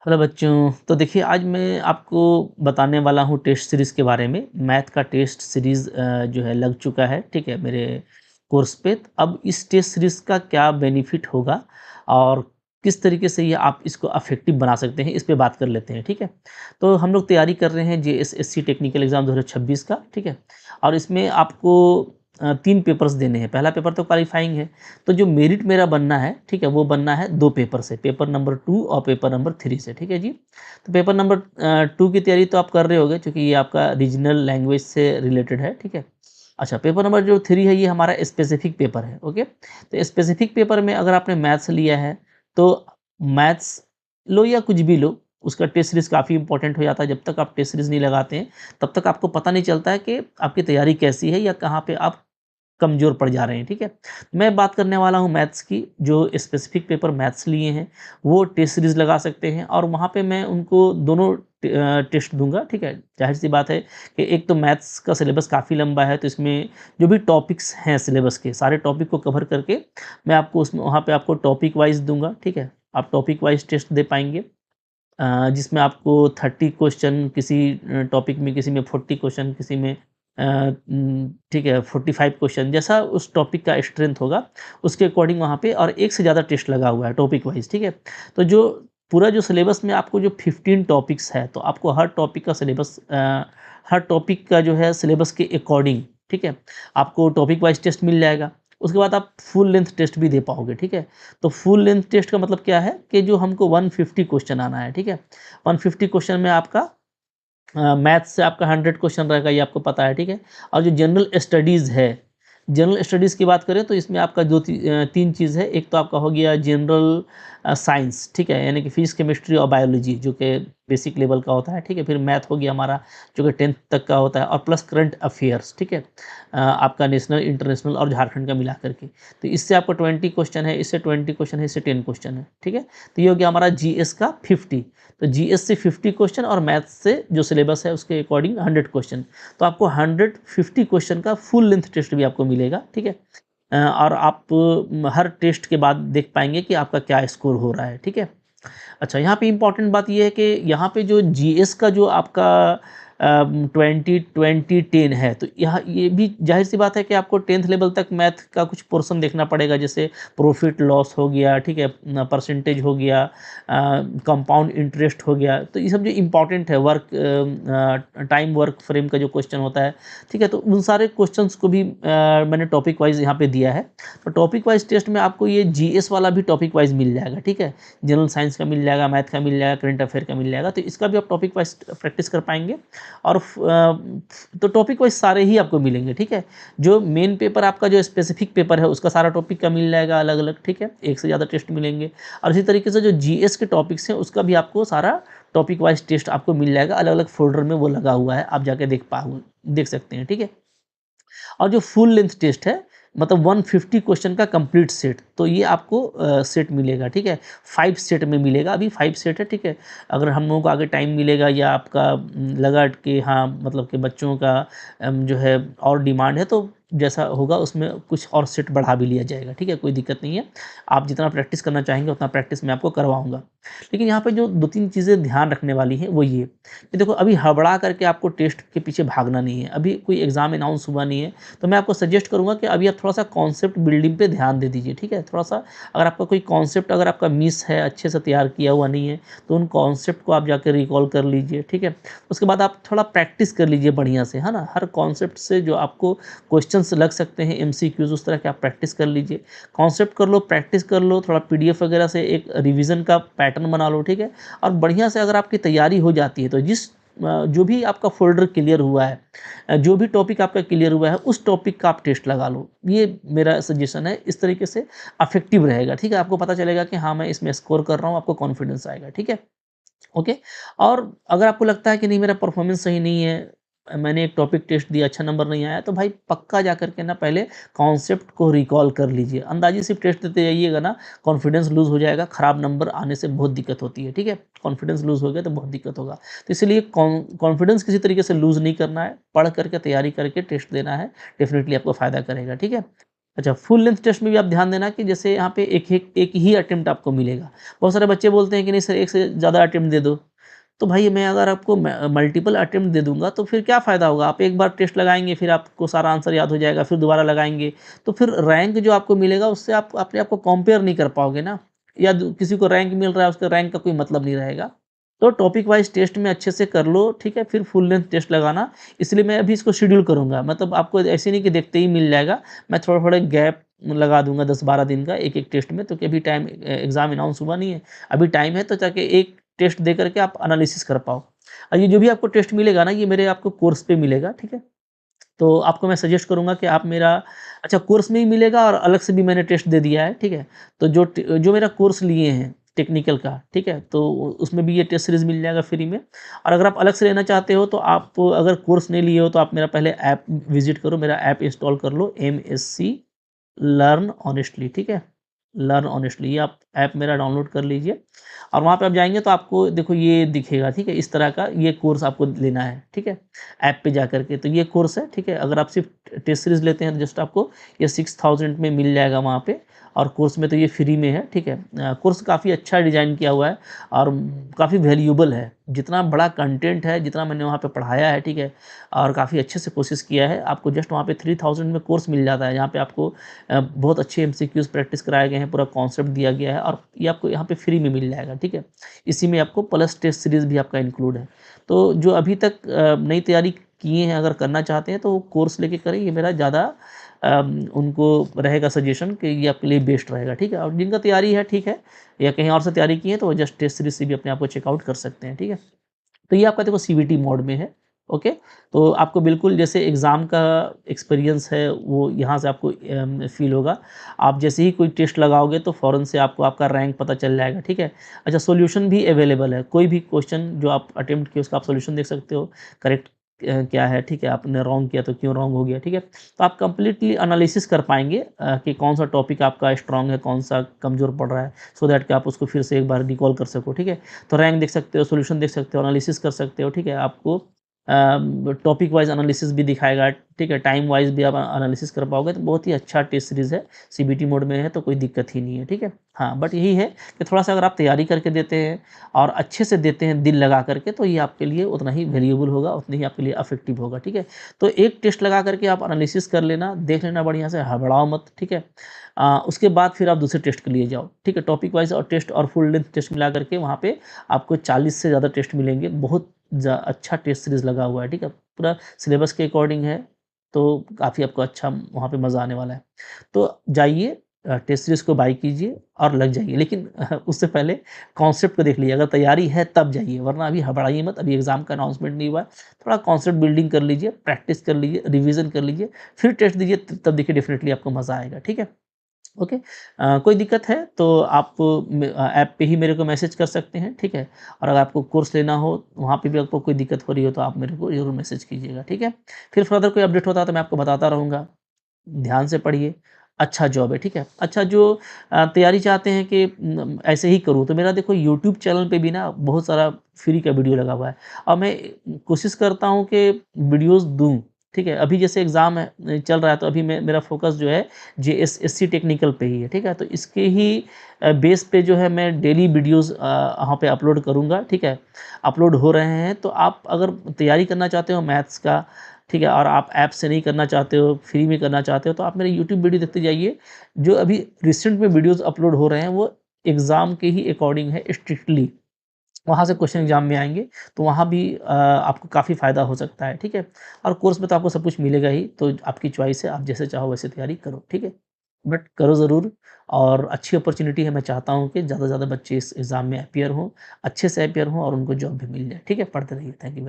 Hello बच्चों। तो देखिए, आज मैं आपको बताने वाला हूँ टेस्ट सीरीज़ के बारे में। मैथ का टेस्ट सीरीज़ जो है लग चुका है, ठीक है, मेरे कोर्स पे। तो अब इस टेस्ट सीरीज़ का क्या बेनिफिट होगा और किस तरीके से ये आप इसको अफेक्टिव बना सकते हैं, इस पे बात कर लेते हैं, ठीक है। तो हम लोग तैयारी कर रहे हैं जेएसएससी टेक्निकल एग्ज़ाम 2026 का, ठीक है। और इसमें आपको 3 पेपर्स देने हैं। पहला पेपर तो क्वालिफाइंग है। तो जो मेरिट मेरा बनना है, ठीक है, वो बनना है 2 पेपर से, पेपर नंबर 2 और पेपर नंबर 3 से, ठीक है जी। तो पेपर नंबर 2 की तैयारी तो आप कर रहे होंगे, क्योंकि ये आपका रीजनल लैंग्वेज से रिलेटेड है, ठीक है। अच्छा, पेपर नंबर जो 3 है, ये हमारा स्पेसिफिक पेपर है, ओके। तो स्पेसिफिक पेपर में अगर आपने मैथ्स लिया है, तो मैथ्स लो या कुछ भी लो, उसका टेस्ट सीरीज़ काफ़ी इंपॉर्टेंट हो जाता है। जब तक आप टेस्ट सीरीज़ नहीं लगाते हैं, तब तक आपको पता नहीं चलता है कि आपकी तैयारी कैसी है या कहाँ पे आप कमज़ोर पड़ जा रहे हैं, ठीक है। मैं बात करने वाला हूँ मैथ्स की। जो स्पेसिफिक पेपर मैथ्स लिए हैं, वो टेस्ट सीरीज़ लगा सकते हैं और वहाँ पे मैं उनको दोनों टेस्ट दूँगा, ठीक है। ज़ाहिर-सी बात है कि एक तो मैथ्स का सिलेबस काफ़ी लंबा है, तो इसमें जो भी टॉपिक्स हैं सिलेबस के, सारे टॉपिक को कवर करके मैं आपको उसमें वहाँ पे आपको टॉपिक वाइज़ दूँगा, ठीक है। आप टॉपिक वाइज़ टेस्ट दे पाएँगे। जिसमें आपको 30 क्वेश्चन किसी टॉपिक में, किसी में 40 क्वेश्चन, किसी में ठीक है 45 क्वेश्चन, जैसा उस टॉपिक का स्ट्रेंथ होगा, उसके अकॉर्डिंग वहाँ पे और एक से ज़्यादा टेस्ट लगा हुआ है टॉपिक वाइज़, ठीक है। तो जो पूरा जो सिलेबस में आपको जो 15 टॉपिक्स है, तो आपको हर टॉपिक का सिलेबस हर टॉपिक का जो है सिलेबस के अकॉर्डिंग, ठीक है, आपको टॉपिक वाइज़ टेस्ट मिल जाएगा। उसके बाद आप फुल लेंथ टेस्ट भी दे पाओगे, ठीक है। तो फुल लेंथ टेस्ट का मतलब क्या है कि जो हमको 150 क्वेश्चन आना है, ठीक है। 150 क्वेश्चन में आपका मैथ्स से आपका 100 क्वेश्चन रहेगा, ये आपको पता है, ठीक है। और जो जनरल स्टडीज़ है, जनरल स्टडीज़ की बात करें तो इसमें आपका 3 चीज़ है। एक तो आपका हो गया जनरल साइंस, ठीक है, यानी कि फिज़िक्स, केमिस्ट्री और बायोलॉजी, जो कि बेसिक लेवल का होता है, ठीक है। फिर मैथ हो गया हमारा, जो कि 10th तक का होता है, और प्लस करंट अफेयर्स, ठीक है। आपका नेशनल, इंटरनेशनल और झारखंड का मिला करके। तो इससे आपको 20 क्वेश्चन है, इससे 20 क्वेश्चन है, इससे 10 क्वेश्चन है, ठीक है। तो ये हो गया हमारा जीएस का 50। तो जीएस से 50 क्वेश्चन और मैथ्स से जो सिलेबस है उसके अकॉर्डिंग 100 क्वेश्चन। तो आपको 150 क्वेश्चन का फुल लेंथ टेस्ट भी आपको मिलेगा, ठीक है। और आप हर टेस्ट के बाद देख पाएँगे कि आपका क्या स्कोर हो रहा है, ठीक है। अच्छा, यहाँ पे इम्पॉर्टेंट बात ये है कि यहाँ पे जो जीएस का जो आपका 20-20-10 है, तो यहाँ ये भी ज़ाहिर-सी बात है कि आपको 10th लेवल तक मैथ का कुछ पोर्शन देखना पड़ेगा, जैसे प्रॉफिट लॉस हो गया, ठीक है, परसेंटेज हो गया, कंपाउंड इंटरेस्ट हो गया। तो ये सब जो इम्पॉर्टेंट है, टाइम वर्क फ्रेम का जो क्वेश्चन होता है, ठीक है, तो उन सारे क्वेश्चंस को भी मैंने टॉपिक वाइज़ यहाँ पे दिया है। तो टॉपिक वाइज़ टेस्ट में आपको ये जीएस वाला भी टॉपिक वाइज़ मिल जाएगा, ठीक है। जनरल साइंस का मिल जाएगा, मैथ का मिल जाएगा, करंट अफेयर का मिल जाएगा। तो इसका भी आप टॉपिक वाइज़ प्रैक्टिस कर पाएँगे। और तो टॉपिक वाइज़ सारे ही आपको मिलेंगे, ठीक है। जो मेन पेपर आपका जो स्पेसिफिक पेपर है, उसका सारा टॉपिक का मिल जाएगा अलग-अलग, ठीक है। एक से ज़्यादा टेस्ट मिलेंगे। और इसी तरीके से जो जीएस के टॉपिक्स हैं, उसका भी आपको सारा टॉपिक वाइज़ टेस्ट आपको मिल जाएगा, अलग-अलग फ़ोल्डर में वो लगा हुआ है, आप जाके देख सकते हैं, ठीक है। और जो फुल लेंथ टेस्ट है, मतलब 150 क्वेश्चन का कंप्लीट सेट, तो ये आपको सेट मिलेगा, ठीक है। 5 सेट में मिलेगा, अभी 5 सेट है, ठीक है। अगर हम लोगों को आगे टाइम मिलेगा या आपका लगा कि हाँ, मतलब कि बच्चों का जो है और डिमांड है, तो जैसा होगा उसमें कुछ और सेट बढ़ा भी लिया जाएगा, ठीक है, कोई दिक्कत नहीं है। आप जितना प्रैक्टिस करना चाहेंगे उतना प्रैक्टिस मैं आपको करवाऊँगा। लेकिन यहाँ पे जो 2-3 चीज़ें ध्यान रखने वाली हैं, वो ये कि देखो, अभी हड़बड़ा करके आपको टेस्ट के पीछे भागना नहीं है। अभी कोई एग्ज़ाम अनाउंस हुआ नहीं है, तो मैं आपको सजेस्ट करूँगा कि अभी आप थोड़ा-सा कॉन्सेप्ट बिल्डिंग पे ध्यान दे दीजिए, ठीक है? थोड़ा-सा अगर आपका कोई कॉन्सेप्ट अगर आपका मिस है, अच्छे से तैयार किया हुआ नहीं है, तो उन कॉन्सेप्ट को आप जाके रिकॉल कर लीजिए, ठीक है? उसके बाद आप थोड़ा प्रैक्टिस कर लीजिए बढ़िया से, है ना? हर कॉन्सेप्ट से जो आपको क्वेश्चन्स लग सकते हैं, एमसीक्यूज़, उस तरह के आप प्रैक्टिस कर लीजिए। कॉन्सेप्ट कर लो, प्रैक्टिस कर लो, थोड़ा पीडीएफ वगैरह से एक रिवीजन का पैटर्न बना लो, ठीक है? और बढ़िया से अगर आपकी तैयारी हो जाती है, तो जो भी आपका फ़ोल्डर क्लियर हुआ है, जो भी टॉपिक आपका क्लियर हुआ है, उस टॉपिक का आप टेस्ट लगा लो। ये मेरा सजेशन है। इस तरीके से इफ़ेक्टिव रहेगा, ठीक है? आपको पता चलेगा कि हाँ, मैं इसमें स्कोर कर रहा हूँ, आपको कॉन्फिडेंस आएगा, ठीक है? ओके। और अगर आपको लगता है कि नहीं, मेरा परफॉर्मेंस सही नहीं है, मैंने एक टॉपिक टेस्ट दिया, अच्छा नंबर नहीं आया, तो भाई पक्का जा कर के ना पहले कॉन्सेप्ट को रिकॉल कर लीजिए। अंदाज़ी सिर्फ टेस्ट देते जाइएगा ना, कॉन्फिडेंस लूज़ हो जाएगा, खराब नंबर आने से बहुत दिक्कत होती है, ठीक है? कॉन्फिडेंस लूज़ हो गया तो बहुत दिक्कत होगा। तो इसलिए कॉन्फिडेंस किसी तरीके से लूज़ नहीं करना है, पढ़ करके तैयारी करके टेस्ट देना है, डेफ़िनिटली आपको फ़ायदा करेगा, ठीक है? अच्छा, फुल लेंथ टेस्ट में भी आप ध्यान देना कि जैसे यहाँ पे एक ही अटेम्प्ट आपको मिलेगा। बहुत सारे बच्चे बोलते हैं कि नहीं सर, एक से ज़्यादा अटेम्प्ट दे दो। तो भाई मैं अगर आपको मल्टीपल अटेम्प्ट दे दूँगा तो फिर क्या फ़ायदा होगा? आप एक बार टेस्ट लगाएँगे, फिर आपको सारा आंसर याद हो जाएगा, फिर दोबारा लगाएँगे, तो फिर रैंक जो आपको मिलेगा उससे आप अपने आप को कंपेयर नहीं कर पाओगे ना, या द किसी को रैंक मिल रहा है, उसका रैंक का कोई मतलब नहीं रहेगा। तो टॉपिक वाइज़ टेस्ट में अच्छे से कर लो, ठीक है? फिर फुल लेंथ टेस्ट लगाना, इसलिए मैं अभी इसको शेड्यूल करूँगा। मतलब आपको ऐसे नहीं कि देखते ही मिल जाएगा, मैं थोड़ा-थोड़ा गैप लगा दूँगा 10-12 दिन का एक-एक टेस्ट में, तो कि अभी एग्ज़ाम अनाउंस हुआ नहीं है, अभी टाइम है, तो ताकि एक टेस्ट दे करके आप एनालिसिस कर पाओ। ये जो भी आपको टेस्ट मिलेगा ना, ये मेरे आपको कोर्स पे मिलेगा, ठीक है? तो आपको मैं सजेस्ट करूँगा कि आप मेरा, अच्छा, कोर्स में ही मिलेगा और अलग से भी मैंने टेस्ट दे दिया है, ठीक है? तो जो मेरा कोर्स लिए हैं टेक्निकल का, ठीक है? तो उसमें भी ये टेस्ट सीरीज़ मिल जाएगा फ्री में। और अगर आप अलग से लेना चाहते हो तो आप, अगर कोर्स नहीं लिए हो तो आप मेरा पहले ऐप विज़िट करो, मेरा ऐप इंस्टॉल कर लो, एमएससी लर्न ऑनेस्टली, ठीक है? लर्न ऑनेस्टली, ये आप ऐप मेरा डाउनलोड कर लीजिए और वहाँ पे आप जाएँगे तो आपको देखो ये दिखेगा, ठीक है? इस तरह का ये कोर्स आपको लेना है, ठीक है? ऐप पे जा कर के, तो ये कोर्स है, ठीक है? अगर आप सिर्फ़ टेस्ट सीरीज़ लेते हैं तो जस्ट आपको ये 6000 में मिल जाएगा वहाँ पे, और कोर्स में तो ये फ्री में है, ठीक है? कोर्स काफ़ी अच्छा डिज़ाइन किया हुआ है और काफ़ी वैल्यूएबल है। जितना बड़ा कंटेंट है, जितना मैंने वहाँ पे पढ़ाया है, ठीक है? और काफ़ी अच्छे से कोशिश किया है। आपको जस्ट वहाँ पे 3000 में कोर्स मिल जाता है, जहाँ पे आपको बहुत अच्छे एमसीक्यूज़ प्रैक्टिस कराए गए हैं, पूरा कॉन्सेप्ट दिया गया है और ये आपको यहाँ पे फ्री में मिल जाएगा, ठीक है? इसी में आपको प्लस टेस्ट सीरीज़ भी आपका इंक्लूड है। तो जो अभी तक नई तैयारी किए हैं, अगर करना चाहते हैं तो वो कोर्स लेके करें, ये मेरा ज़्यादा उनको रहेगा सजेशन कि ये आपके लिए बेस्ट रहेगा, ठीक है? और जिनका तैयारी है, ठीक है, या कहीं और से तैयारी की है तो वो जस्ट टेस्ट सीरीज़ से भी अपने आप को चेकआउट कर सकते हैं, ठीक है? तो ये आपका देखो सीबीटी मोड में है, ओके? तो आपको बिल्कुल जैसे एग्ज़ाम का एक्सपीरियंस है वो यहाँ से आपको फ़ील होगा। आप जैसे ही कोई टेस्ट लगाओगे तो फ़ौरन से आपको आपका रैंक पता चल जाएगा, ठीक है? अच्छा, सॉल्यूशन भी अवेलेबल है, कोई भी क्वेश्चन जो आप अटेम्प्ट किए उसका आप सॉल्यूशन देख सकते हो, करेक्ट क्या है, ठीक है? आपने रॉन्ग किया तो क्यों रॉन्ग हो गया, ठीक है? तो आप कंप्लीटली एनालिसिस कर पाएँगे कि कौन-सा टॉपिक आपका स्ट्रॉन्ग है, कौन-सा कमज़ोर पड़ रहा है, सो दैट कि आप उसको फिर से एक बार रिकॉल कर सको, ठीक है? तो रैंक देख सकते हो, सॉल्यूशन देख सकते हो, एनालिसिस कर सकते हो, ठीक है? आपको टॉपिक वाइज़ एनालिसिस भी दिखाएगा, ठीक है? टाइम वाइज़ भी आप एनालिसिस कर पाओगे, तो बहुत ही अच्छा टेस्ट सीरीज़ है, सीबीटी मोड में है तो कोई दिक्कत ही नहीं है, ठीक है? हाँ, बट यही है कि थोड़ा-सा अगर आप तैयारी करके देते हैं और अच्छे से देते हैं दिल लगा करके, तो ये आपके लिए उतना ही वैल्यूएबल होगा, उतनी ही आपके लिए इफ़ेक्टिव होगा, ठीक है? तो एक टेस्ट लगा करके आप एनालिसिस कर लेना, देख लेना बढ़िया से, हड़बड़ाओ मत, ठीक है? उसके बाद फिर आप दूसरे टेस्ट के लिए जाओ, ठीक है? टॉपिक वाइज़ और टेस्ट और फुल लेंथ टेस्ट मिला करके वहाँ पे आपको 40 से ज़्यादा टेस्ट मिलेंगे, बहुत अच्छा टेस्ट सीरीज़ लगा हुआ है, ठीक है? पूरा सिलेबस के अकॉर्डिंग है, तो काफ़ी आपको अच्छा वहाँ पे मज़ा आने वाला है। तो जाइए, टेस्ट सीरीज़ को बाय कीजिए और लग जाइए, लेकिन उससे पहले कॉन्सेप्ट को देख लीजिए, अगर तैयारी है तब जाइए, वरना अभी हड़बड़ाइए मत, अभी एग्ज़ाम का अनाउंसमेंट नहीं हुआ है। थोड़ा कॉन्सेप्ट बिल्डिंग कर लीजिए, प्रैक्टिस कर लीजिए, रिवीज़न कर लीजिए, फिर टेस्ट दीजिए, तब देखिए डेफ़िनिटली आपको मज़ा आएगा, ठीक है? ओके, कोई दिक्कत है तो आप ऐप पे ही मेरे को मैसेज कर सकते हैं, ठीक है? और अगर आपको कोर्स लेना हो, वहाँ पे भी आपको कोई दिक्कत हो रही हो तो आप मेरे को ज़रूर मैसेज कीजिएगा, ठीक है? फिर फर्दर कोई अपडेट होता है तो मैं आपको बताता रहूँगा। ध्यान से पढ़िए, अच्छा जॉब है, ठीक है? अच्छा, जो तैयारी चाहते हैं कि ऐसे ही करूँ, तो मेरा देखो यूट्यूब चैनल पे भी ना बहुत सारा फ्री का वीडियो लगा हुआ है और मैं कोशिश करता हूँ कि वीडियोज़ दूँ, ठीक है? अभी जैसे एग्ज़ाम है, चल रहा है, तो अभी मेरा फ़ोकस जो है जेएसएससी टेक्निकल पे ही है, ठीक है? तो इसके ही बेस पे जो है मैं डेली वीडियोज़ वहाँ पे अपलोड करूँगा, ठीक है? अपलोड हो रहे हैं, तो आप अगर तैयारी करना चाहते हो मैथ्स का, ठीक है, और आप ऐप से नहीं करना चाहते हो, फ्री में करना चाहते हो, तो आप मेरे यूट्यूब वीडियो देखते जाइए। जो अभी रिसेंट में वीडियोज़ अपलोड हो रहे हैं वो एग्ज़ाम के ही अकॉर्डिंग है, स्ट्रिक्टली। वहाँ से क्वेश्चन एग्ज़ाम में आएँगे, तो वहाँ भी आपको काफ़ी फ़ायदा हो सकता है, ठीक है? और कोर्स में तो आपको सब कुछ मिलेगा ही, तो आपकी चॉइस है, आप जैसे चाहो वैसे तैयारी करो, ठीक है? बट करो ज़रूर, और अच्छी अपॉर्च्युनिटी है, मैं चाहता हूँ कि ज़्यादा से ज़्यादा बच्चे इस एग्ज़ाम में अपीयर हों, अच्छे से अपीयर हों और उनको जॉब भी मिल जाए, ठीक है? पढ़ते रहिए, थैंक यू वेरी